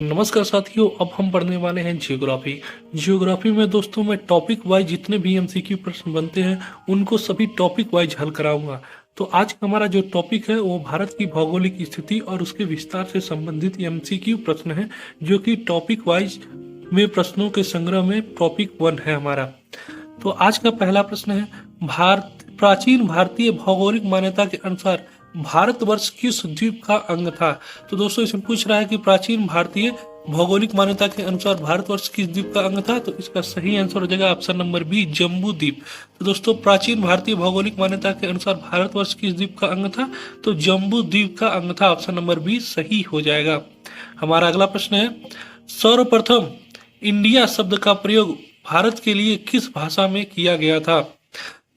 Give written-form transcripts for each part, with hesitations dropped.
नमस्कार साथियों, अब हम पढ़ने वाले हैं जियोग्राफी। जियोग्राफी में दोस्तों मैं टॉपिक वाइज जितने भी एमसीक्यू प्रश्न बनते हैं उनको सभी टॉपिक वाइज हल कराऊंगा। तो आज का हमारा जो टॉपिक है वो भारत की भौगोलिक स्थिति और उसके विस्तार से संबंधित एमसीक्यू प्रश्न है, जो कि टॉपिक वाइज में प्रश्नों के संग्रह में टॉपिक 1 है हमारा। तो आज का पहला प्रश्न है, प्राचीन भारतीय भौगोलिक मान्यता के अनुसार भारतवर्ष किस द्वीप का अंग था। तो दोस्तों इसमें पूछ रहा है कि प्राचीन भारतीय भौगोलिक मान्यता के अनुसार भारतवर्ष किस द्वीप का अंग था। तो इसका सही आंसर हो जाएगा ऑप्शन नंबर बी, जम्बू द्वीप। तो दोस्तों प्राचीन भारतीय भौगोलिक मान्यता के अनुसार भारतवर्ष किस द्वीप का अंग था, तो जम्बू द्वीप का अंग था। ऑप्शन नंबर बी सही हो जाएगा। हमारा अगला प्रश्न है, सर्वप्रथम इंडिया शब्द का प्रयोग भारत के लिए किस भाषा में किया गया था।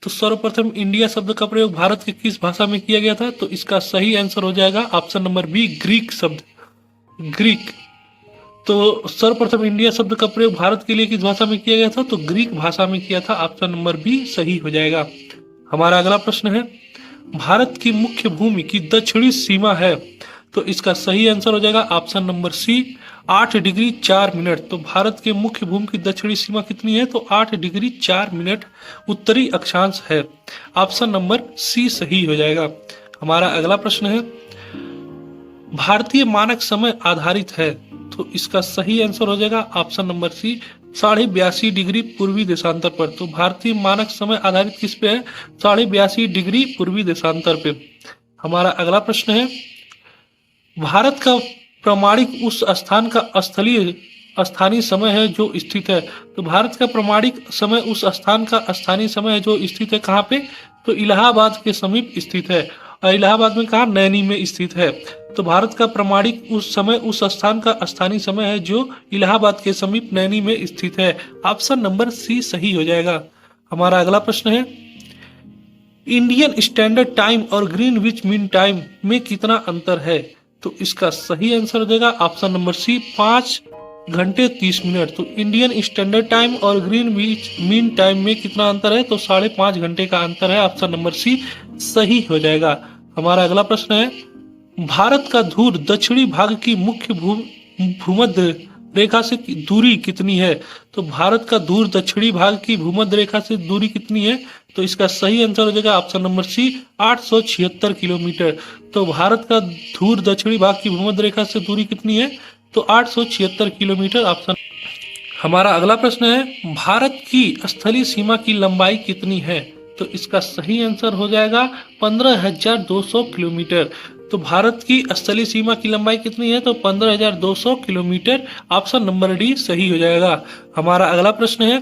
तो सर्वप्रथम इंडिया शब्द का प्रयोग भारत के किस भाषा में किया गया था। तो इसका सही आंसर हो जाएगा ऑप्शन नंबर बी, ग्रीक शब्द, ग्रीक। तो सर्वप्रथम इंडिया शब्द का प्रयोग भारत के लिए किस भाषा में किया गया था, तो ग्रीक भाषा में किया था। ऑप्शन नंबर बी सही हो जाएगा। हमारा अगला प्रश्न है, भारत की मुख्य भूमि की दक्षिणी सीमा है। तो इसका सही आंसर हो जाएगा option number C, 8 degree 4 minute. तो भारत के मुख्य भूमि की दक्षिणी सीमा कितनी है, तो 8 डिग्री 4 मिनट उत्तरी अक्षांश है। ऑप्शन नंबर सी सही हो जाएगा। हमारा अगला प्रश्न है, भारतीय मानक समय आधारित है। तो इसका सही आंसर हो जाएगा ऑप्शन नंबर सी, 82.5 डिग्री पूर्वी देशांतर पर। तो भारतीय मानक समय आधारित किस पे है, 82.5 डिग्री पूर्वी देशांतर पे। हमारा अगला प्रश्न है, भारत का प्रमाणिक उस स्थान का स्थानीय समय है जो स्थित है। तो भारत का प्रमाणिक समय उस स्थान का स्थानीय समय है जो स्थित है कहाँ पे, तो इलाहाबाद के समीप स्थित है। और इलाहाबाद में कहा, नैनी में स्थित है। तो भारत का प्रमाणिक उस समय उस स्थान का स्थानीय समय है जो इलाहाबाद के समीप नैनी में स्थित है। ऑप्शन नंबर सी सही हो जाएगा। हमारा अगला प्रश्न है, इंडियन स्टैंडर्ड टाइम और ग्रीनविच मीन टाइम में कितना अंतर है। तो इसका सही आंसर हो जाएगा ऑप्शन नंबर सी, 5 घंटे 30 मिनट। तो इंडियन स्टैंडर्ड टाइम और ग्रीनविच मीन टाइम में कितना अंतर है, तो 5.5 घंटे का अंतर है। ऑप्शन नंबर सी सही हो जाएगा। हमारा अगला प्रश्न है, भारत का ध्रुव दक्षिणी भाग की मुख्य भूमध्य रेखा से दूरी कितनी है। तो भारत का ध्रुव दक्षिणी भाग की भूमध्य रेखा से दूरी कितनी है, तो इसका सही आंसर हो जाएगा ऑप्शन नंबर सी, 876 किलोमीटर। तो भारत का ध्रुव दक्षिणी भाग की भूमध्य रेखा से दूरी कितनी है, तो 876 किलोमीटर। ऑप्शन। हमारा अगला प्रश्न है, भारत की स्थलीय सीमा की लंबाई कितनी है। तो इसका सही आंसर हो जाएगा 15,200 किलोमीटर। तो भारत की स्थलीय सीमा की लंबाई कितनी है, तो 15,200 किलोमीटर। ऑप्शन नंबर डी सही हो जाएगा। हमारा अगला प्रश्न है,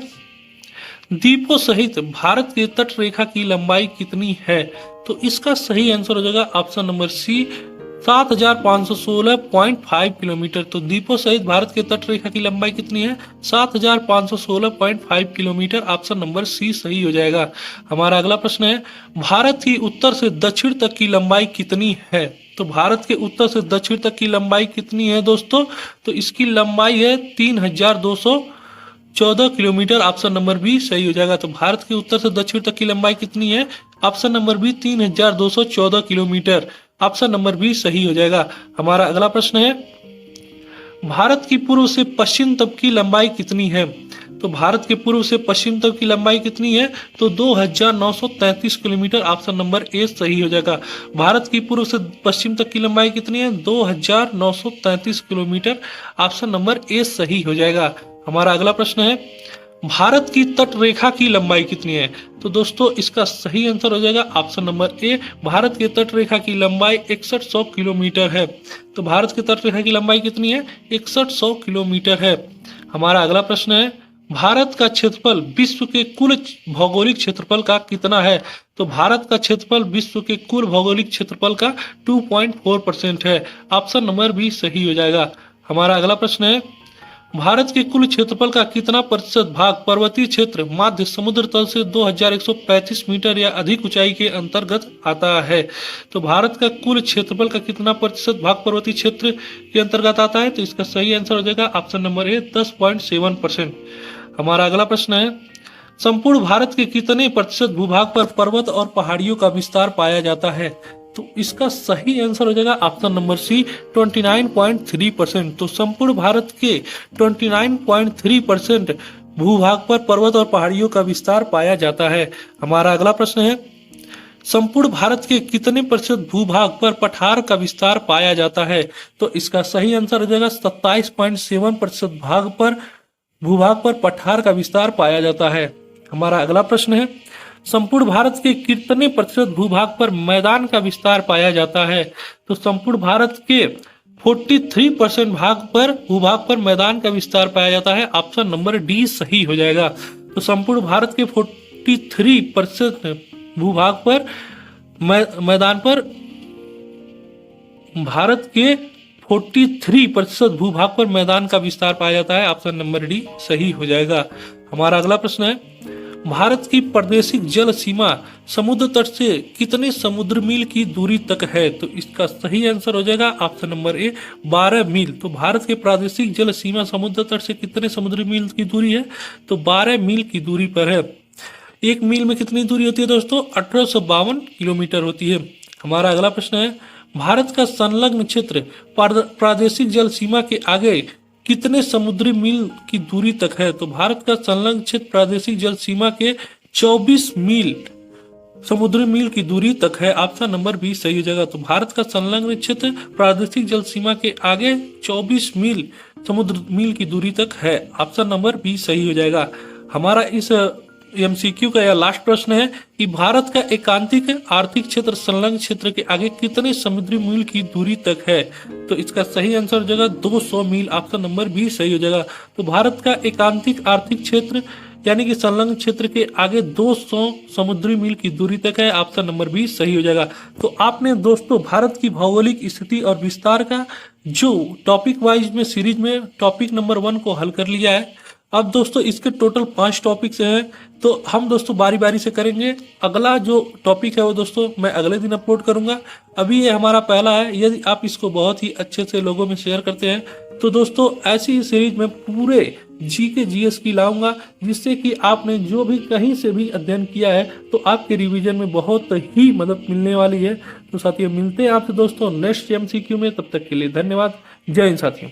द्वीपों सहित भारत की तट रेखा की लंबाई कितनी है। तो इसका सही आंसर हो जाएगा ऑप्शन नंबर सी, 7,516.5 किलोमीटर। तो द्वीपों सहित भारत के तट रेखा की लंबाई कितनी है, 7,516.5 किलोमीटर। ऑप्शन नंबर सी सही हो जाएगा। हमारा अगला प्रश्न है, भारत की उत्तर से दक्षिण तक की लंबाई कितनी है। तो भारत के उत्तर से दक्षिण तक की लंबाई कितनी है दोस्तों, तो इसकी लंबाई है 3,214 किलोमीटर। ऑप्शन नंबर बी सही हो जाएगा। तो भारत के उत्तर से दक्षिण तक की लंबाई कितनी है, option number B 3,214 kilometre. Option number B सही हो जाएगा। हमारा अगला प्रश्न है, भारत की पूर्व से पश्चिम तक की लंबाई कितनी है। तो भारत के पूर्व से पश्चिम तक की लंबाई कितनी है, तो 2,933 किलोमीटर। ऑप्शन नंबर ए सही हो जाएगा। भारत की पूर्व से पश्चिम तक की लंबाई कितनी है, 2,933 किलोमीटर। ऑप्शन नंबर ए सही हो जाएगा। हमारा अगला प्रश्न है, भारत की तट रेखा की लंबाई कितनी है। तो दोस्तों इसका सही आंसर हो जाएगा ऑप्शन नंबर ए, भारत के तट रेखा की लंबाई 6100 किलोमीटर है। तो भारत की तट रेखा की लंबाई कितनी है, 6100 किलोमीटर है। हमारा अगला प्रश्न है, भारत का क्षेत्रफल विश्व के कुल भौगोलिक क्षेत्रफल का कितना है। तो भारत का क्षेत्रफल विश्व के कुल भौगोलिक क्षेत्रफल का 2.4% है। ऑप्शन नंबर बी सही हो जाएगा। हमारा अगला प्रश्न है, भारत के कुल क्षेत्रफल का कितना प्रतिशत भाग पर्वतीय क्षेत्र माध्य समुद्र तल से 2135 मीटर या अधिक ऊंचाई के अंतर्गत आता है। तो भारत का कुल क्षेत्रफल का कितना प्रतिशत भाग पर्वतीय क्षेत्र के अंतर्गत आता है, तो इसका सही आंसर हो जाएगा ऑप्शन नंबर ए, 10.7%। हमारा अगला प्रश्न है, संपूर्ण भारत के कितने प्रतिशत भूभाग पर पर्वत और पहाड़ियों का विस्तार पाया जाता है। तो इसका सही आंसर हो जाएगा ऑप्शन नंबर सी 29.3%। तो संपूर्ण भारत के 29.3% भूभाग पर पर्वत और पहाड़ियों का विस्तार पाया जाता है। हमारा अगला प्रश्न है, संपूर्ण भारत के कितने प्रतिशत भूभाग पर पठार का विस्तार पाया जाता है? तो इसका सही आंसर हो जाएगा 27.7% भूभाग पर पठार का विस्तार पाया जाता है। हमारा अगला प्रश्न है, संपूर्ण भारत के कितने प्रतिशत भूभाग पर मैदान का विस्तार पाया जाता है? तो संपूर्ण भारत के 43% भूभाग पर मैदान का विस्तार पाया जाता है। ऑप्शन नंबर डी सही हो जाएगा। तो संपूर्ण भारत के 43% भूभाग पर मैदान पर भारत के 43% भूभाग पर मैदान का विस्तार पाया जाता है। ऑप्शन नंबर डी सही हो जाएगा। हमारा अगला प्रश्न है, भारत की प्रादेशिक जल सीमा समुद्र तट से कितने समुद्र मील की दूरी तक है? तो इसका सही आंसर हो जाएगा ऑप्शन नंबर ए 12 मील। तो भारत के प्रादेशिक जल सीमा समुद्र तट से कितने समुद्री मील की दूरी है? तो 12 मील की दूरी पर है। एक मील में कितनी दूरी होती है दोस्तों? 1852 किलोमीटर होती है। हमारा अगला प्रश्न है, भारत का संलग्न क्षेत्र प्रादेशिक जल सीमा के आगे कितने समुद्री मील की दूरी तक है? तो भारत का संलग्न क्षेत्र प्रादेशिक जल सीमा के 24 मील समुद्री मील की दूरी तक है। ऑप्शन नंबर बी सही हो जाएगा। तो भारत का संलग्न क्षेत्र प्रादेशिक जल सीमा के आगे 24 मील समुद्र मील की दूरी तक है। ऑप्शन नंबर बी सही हो जाएगा। हमारा इस एमसीक्यू का यह लास्ट प्रश्न है कि भारत का एकांतिक आर्थिक क्षेत्र संलग्न क्षेत्र के आगे कितने समुद्री मील की दूरी तक है? तो इसका सही आंसर हो जाएगा 200 मील। ऑप्शन नंबर बी सही हो जाएगा। तो भारत का एकांतिक आर्थिक क्षेत्र यानी कि संलग्न क्षेत्र के आगे 200 समुद्री मील की दूरी तक है। ऑप्शन नंबर बी सही हो जाएगा। तो आपने दोस्तों भारत की भौगोलिक स्थिति और विस्तार का जो टॉपिक वाइज में सीरीज में टॉपिक नंबर 1 को हल कर लिया है। अब दोस्तों इसके टोटल 5 टॉपिक्स हैं, तो हम दोस्तों बारी बारी से करेंगे। अगला जो टॉपिक है वो दोस्तों मैं अगले दिन अपलोड करूंगा। अभी ये हमारा पहला है। यदि आप इसको बहुत ही अच्छे से लोगों में शेयर करते हैं तो दोस्तों ऐसी सीरीज में पूरे जीके जीएस की लाऊंगा, जिससे कि आपने जो भी कहीं से भी अध्ययन किया है तो आपके रिवीजन में बहुत ही मदद मिलने वाली है। तो साथियों मिलते हैं आपसे दोस्तों नेक्स्ट एमसीक्यू में। तब तक के लिए धन्यवाद। जय हिंद साथियों।